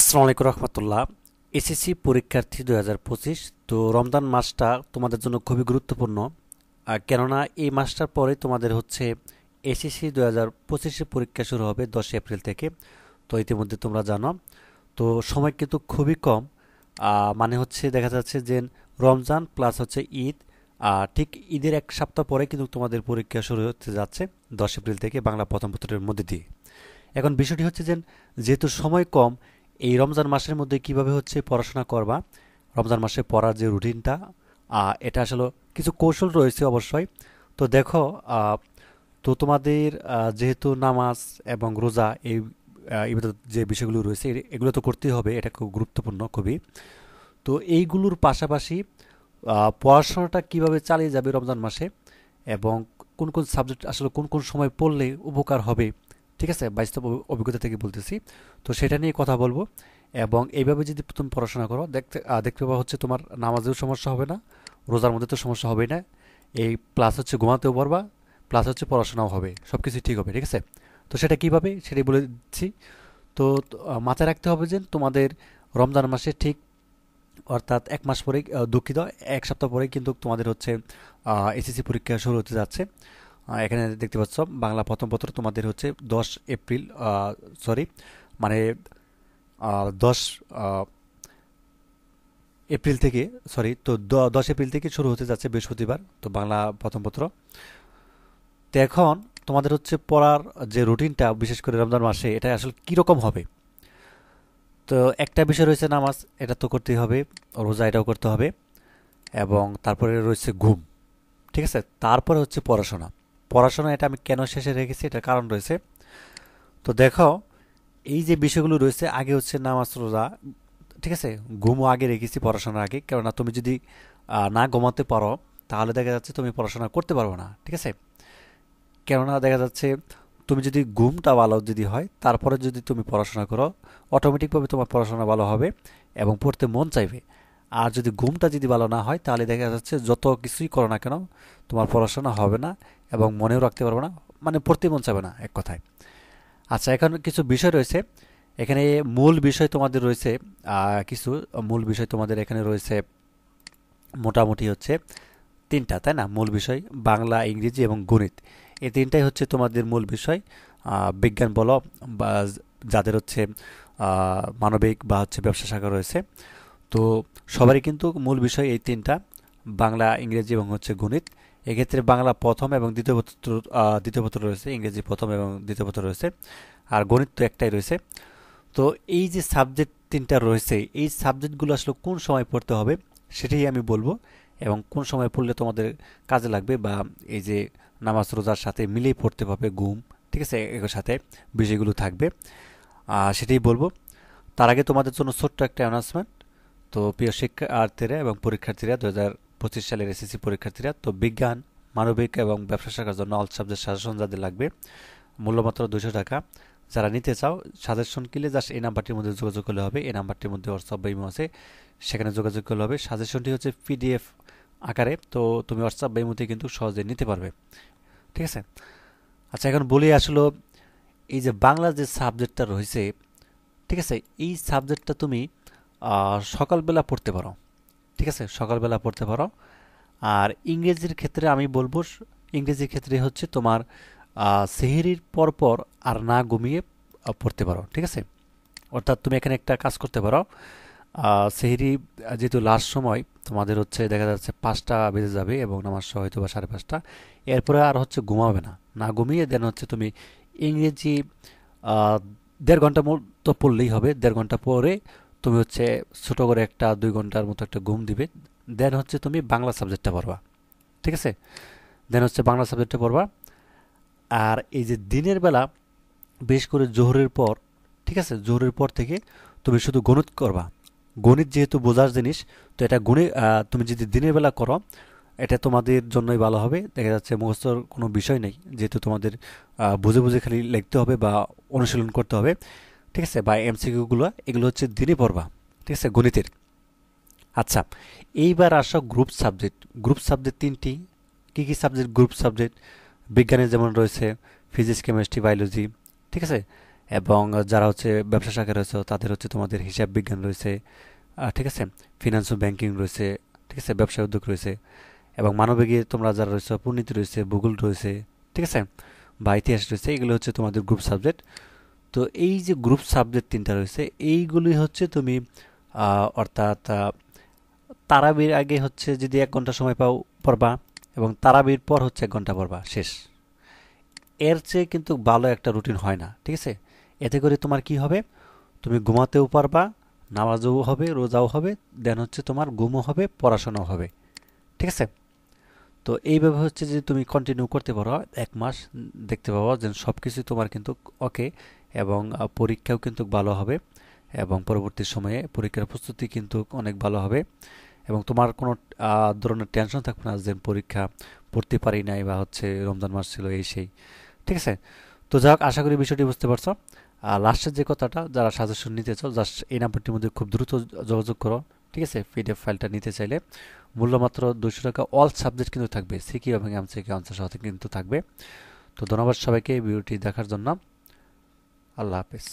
আসসালামু আলাইকুম রহমতুল্লাহ। এসএসসি পরীক্ষার্থী 2025। তো রমজান মাসটা তোমাদের জন্য খুবই গুরুত্বপূর্ণ, কেননা এই মাসটার পরে তোমাদের হচ্ছে এসএসসি 2025 পরীক্ষা শুরু হবে 10 এপ্রিল থেকে। তো ইতিমধ্যে তোমরা জানো, তো সময় কিন্তু খুবই কম। মানে হচ্ছে দেখা যাচ্ছে যে রমজান প্লাস হচ্ছে ঈদ, ঠিক ঈদের এক সপ্তাহ পরে কিন্তু তোমাদের পরীক্ষা শুরু হতে যাচ্ছে 10 এপ্রিল থেকে বাংলা প্রথম পত্রের মধ্যে দিয়ে। এখন বিষয়টি হচ্ছে যে যেহেতু সময় কম, এই রমজান মাসের মধ্যে কিভাবে হচ্ছে পড়াশোনা করবা, রমজান মাসে পড়ার যে রুটিনটা, এটা আসলে কিছু কৌশল রয়েছে অবশ্যই। তো দেখো, তো তোমাদের যেহেতু নামাজ এবং রোজা এই ইবাদত যে বিষয়গুলো রয়েছে এগুলো তো করতেই হবে, এটা খুব গুরুত্বপূর্ণ খুবই। তো এইগুলোর পাশাপাশি পড়াশোনাটা কিভাবে চালিয়ে যাবে রমজান মাসে, এবং কোন কোন সাবজেক্ট আসলে কোন কোন সময় পড়লে উপকার হবে, ঠিক আছে, বাস্তব অভিজ্ঞতা থেকে বলতেছি। তো সেটা নিয়ে কথা বলবো। এবং এইভাবে যদি তুমি পড়াশোনা করো, দেখতে পাবা হচ্ছে তোমার নামাজেও সমস্যা হবে না, রোজার মধ্যে তো সমস্যা হবে না, এই প্লাস হচ্ছে ঘুমাতেও পারবা, প্লাস হচ্ছে পড়াশোনাও হবে, সব কিছু ঠিক হবে, ঠিক আছে। তো সেটা কিভাবে সেটাই বলে দিচ্ছি। তো মাথায় রাখতে হবে যে তোমাদের রমজান মাসে ঠিক, অর্থাৎ এক মাস পরেই, দুঃখিত, এক সপ্তাহ পরেই কিন্তু তোমাদের হচ্ছে এসএসসি পরীক্ষা শুরু হতে যাচ্ছে। এখানে দেখতে পাচ্ছ বাংলা প্রথম পত্র তোমাদের হচ্ছে 10 এপ্রিল, সরি, মানে 10 এপ্রিল থেকে, সরি, তো 10 এপ্রিল থেকে শুরু হতে যাচ্ছে বৃহস্পতিবার, তো বাংলা প্রথম পত্র। তো এখন তোমাদের হচ্ছে পড়ার যে রুটিনটা, বিশেষ করে রমজান মাসে, এটা আসলে কীরকম হবে। তো একটা বিষয় রয়েছে নামাজ, এটা তো করতেই হবে, রোজা এটাও করতে হবে, এবং তারপরে রয়েছে ঘুম, ঠিক আছে। তারপরে হচ্ছে পড়াশোনা। পড়াশোনা এটা আমি কেন শেষে রেখেছি, এটার কারণ রয়েছে। তো দেখো, এই যে বিষয়গুলো রয়েছে, আগে হচ্ছে নামাজ রোজা, ঠিক আছে, ঘুমও আগে রেখেছি পড়াশোনার আগে, কেননা তুমি যদি না ঘুমাতে পারো তাহলে দেখা যাচ্ছে তুমি পড়াশোনা করতে পারবে না, ঠিক আছে। কেননা দেখা যাচ্ছে তুমি যদি ঘুমটা ভালো যদি হয়, তারপরে যদি তুমি পড়াশোনা করো, অটোমেটিকভাবে তোমার পড়াশোনা ভালো হবে এবং পড়তে মন চাইবে। আর যদি ঘুমটা যদি ভালো না হয়, তাহলে দেখা যাচ্ছে যত কিছুই করো না কেন তোমার পড়াশোনা হবে না এবং মনেও রাখতে পারবে না, মানে পড়তে মন চাইবে না এক কথায়। আচ্ছা, এখন কিছু বিষয় রয়েছে এখানে, মূল বিষয় তোমাদের রয়েছে, কিছু মূল বিষয় তোমাদের এখানে রয়েছে, মোটামুটি হচ্ছে তিনটা, তাই না? মূল বিষয় বাংলা, ইংরেজি এবং গণিত, এই তিনটাই হচ্ছে তোমাদের মূল বিষয়। বিজ্ঞান বলো বা যাদের হচ্ছে মানবিক বা হচ্ছে ব্যবসা শাখা রয়েছে, তো সবারই কিন্তু মূল বিষয় এই তিনটা, বাংলা, ইংরেজি এবং হচ্ছে গণিত। এক্ষেত্রে বাংলা প্রথম এবং দ্বিতীয় পত্র রয়েছে, ইংরেজি প্রথম এবং দ্বিতীয় পত্র রয়েছে, আর গণিত তো একটাই রয়েছে। তো এই যে সাবজেক্ট তিনটা রয়েছে, এই সাবজেক্টগুলো আসলে কোন সময় পড়তে হবে সেটাই আমি বলবো, এবং কোন সময় পড়লে তোমাদের কাজে লাগবে, বা এই যে নামাজ রোজার সাথে মিলিয়ে পড়তে পারবে, ঘুম, ঠিক আছে, এর সাথে বিষয়গুলো থাকবে, সেটাই বলবো। তার আগে তোমাদের জন্য ছোট্ট একটা অ্যানাউন্সমেন্ট। তো প্রিয় শিক্ষার্থীরা এবং পরীক্ষার্থীরা, 2025 সালের এসএসসি পরীক্ষার্থীরা, তো বিজ্ঞান, মানবিক এবং ব্যবসা শাখার জন্য অল সাবজেক্ট সাজেশন যাদের লাগবে, মূল্যমাত্র 200 টাকা। যারা নিতে চাও সাজেশন কিনলে জাস্ট এই নাম্বারটির মধ্যে যোগাযোগ করলে হবে, এই নাম্বারটির মধ্যে হোয়াটসঅ্যাপ বা ইমো আছে, সেখানে যোগাযোগ করলে হবে। সাজেশনটি হচ্ছে পিডিএফ আকারে, তো তুমি হোয়াটসঅ্যাপ বা ইমোতে কিন্তু সহজে নিতে পারবে, ঠিক আছে। আচ্ছা, এখন বলি আসলে এই যে বাংলা যে সাবজেক্টটা রয়েছে, ঠিক আছে, এই সাবজেক্টটা তুমি সকালবেলা পড়তে পারো, ঠিক আছে, সকালবেলা পড়তে পারো। আর ইংরেজির ক্ষেত্রে আমি বলবো, ইংরেজির ক্ষেত্রে হচ্ছে তোমার সেহরির পরপর আর না ঘুমিয়ে পড়তে পারো, ঠিক আছে। অর্থাৎ তুমি এখানে একটা কাজ করতে পারো, সেহরি যেহেতু লাস্ট সময়, তোমাদের হচ্ছে দেখা যাচ্ছে 5টা বেজে যাবে এবং নামাজ হয়তো বা 5:30, এরপরে আর হচ্ছে ঘুমাবে না, না ঘুমিয়ে দেন হচ্ছে তুমি ইংরেজি 1.5 ঘন্টা তো পড়লেই হবে, 1.5 ঘন্টা পরে তুমি হচ্ছে ছোটো করে একটা 2 ঘন্টার মতো একটা ঘুম দিবে, দেন হচ্ছে তুমি বাংলা সাবজেক্টটা পড়বা, ঠিক আছে, দেন হচ্ছে বাংলা সাবজেক্টটা পড়বা। আর এই যে দিনের বেলা, বিশেষ করে জোহরের পর, ঠিক আছে, জোহরের পর থেকে তুমি শুধু গণিত করবা। গণিত যেহেতু বোঝার জিনিস, তো এটা তুমি যদি দিনের বেলা করো, এটা তোমাদের জন্যই ভালো হবে। দেখা যাচ্ছে মুখস্থর কোনো বিষয় নেই, যেহেতু তোমাদের বুঝে বুঝে খালি লিখতে হবে বা অনুশীলন করতে হবে, ঠিক আছে, বা এমসিকিউগুলো এগুলো হচ্ছে দিনে পড়বা, ঠিক আছে, গণিতের। আচ্ছা, এইবার আসো গ্রুপ সাবজেক্ট। গ্রুপ সাবজেক্ট তিনটি। কী কী সাবজেক্ট গ্রুপ সাবজেক্ট? বিজ্ঞানের যেমন রয়েছে ফিজিক্স, কেমিস্ট্রি, বায়োলজি, ঠিক আছে, এবং যারা হচ্ছে ব্যবসা শাখায় রয়েছে তাদের হচ্ছে তোমাদের হিসাব বিজ্ঞান রয়েছে, ঠিক আছে, ফিনান্স ও ব্যাংকিং রয়েছে, ঠিক আছে, ব্যবসায় উদ্যোগ রয়েছে, এবং মানবিকে তোমরা যারা রয়েছে পরিণীতি রয়েছে, ভূগোল রয়েছে, ঠিক আছে, বা ইতিহাস রয়েছে, এগুলো হচ্ছে তোমাদের গ্রুপ সাবজেক্ট। তো এই যে গ্রুপ সাবজেক্ট তিনটা রয়েছে এইগুলি হচ্ছে তুমি অর্থাৎ তারাবির আগে হচ্ছে যদি 1 ঘন্টা সময় পাও পড়বা, এবং তারাবির পর হচ্ছে 1 ঘন্টা পড়বা, শেষ। এর চেয়ে কিন্তু ভালো একটা রুটিন হয় না, ঠিক আছে। এতে করে তোমার কি হবে, তুমি ঘুমাতেও পারবা, নামাজও হবে, রোজাও হবে, দেন হচ্ছে তোমার ঘুমও হবে, পড়াশোনাও হবে, ঠিক আছে। তো এইভাবে হচ্ছে যে তুমি কন্টিনিউ করতে পারো 1 মাস, দেখতে পাবো যে সব কিছু তোমার কিন্তু ওকে, এবং পরীক্ষাও কিন্তু ভালো হবে, এবং পরবর্তী সময়ে পরীক্ষার প্রস্তুতি কিন্তু অনেক ভালো হবে, এবং তোমার কোনো ধরনের টেনশন থাকবে না যে পরীক্ষা পড়তে পারি নাই বা হচ্ছে রমজান মাস ছিল এই সেই, ঠিক আছে। তো যাই হোক, আশা করি বিষয়টি বুঝতে পারছো। আর লাস্টের যে কথাটা, যারা সাজেশন নিতে চাও জাস্ট এই নাম্বারটির মধ্যে খুব দ্রুত যোগাযোগ করো, ঠিক আছে। পিডিএফ ফাইলটা নিতে চাইলে মূল্য মাত্র 200 টাকা, অল সাবজেক্ট কিন্তু থাকবে, সিকিউ এবং এমসিকিউ আনসার সাথে কিন্তু থাকবে। তো ধন্যবাদ সবাইকে ভিডিওটি দেখার জন্য। আল্লাহ হাফেজ।